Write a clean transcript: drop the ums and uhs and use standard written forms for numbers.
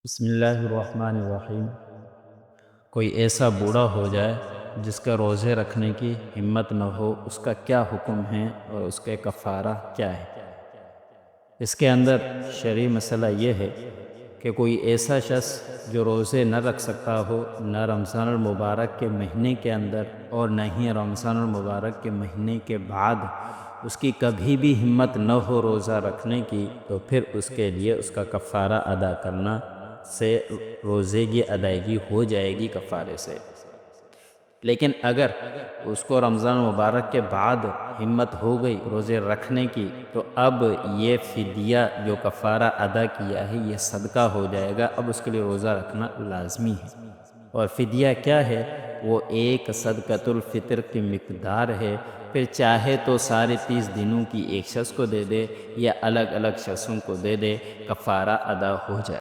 बिस्मिल्लाहिर्रहमानिर्रहीम। कोई ऐसा बूढ़ा हो जाए जिसका रोज़े रखने की हिम्मत न हो, उसका क्या हुक्म है और उसके कफ़ारा क्या है? इसके अंदर शरई मसला ये है कि कोई ऐसा शख्स जो रोज़े न रख सकता हो, न रमज़ान मुबारक के महीने के अंदर और न ही रमज़ान मुबारक के महीने के बाद उसकी कभी भी हिम्मत न हो रोज़ा रखने की, तो फिर उसके लिए उसका कफ़ारा अदा करना से रोज़े की अदायगी हो जाएगी कफ़ारे से। लेकिन अगर उसको रमज़ान मुबारक के बाद हिम्मत हो गई रोज़े रखने की, तो अब ये फ़िदिया जो कफ़ारा अदा किया है ये सदका हो जाएगा। अब उसके लिए रोज़ा रखना लाज़मी है। और फ़िदिया क्या है? वो एक सदक़तुल फ़ितर की मिक़दार है। फिर चाहे तो सारे 30 दिनों की एक शख़्स को दे दे या अलग अलग शख़्सों को दे दे, कफ़ारा अदा हो जाए।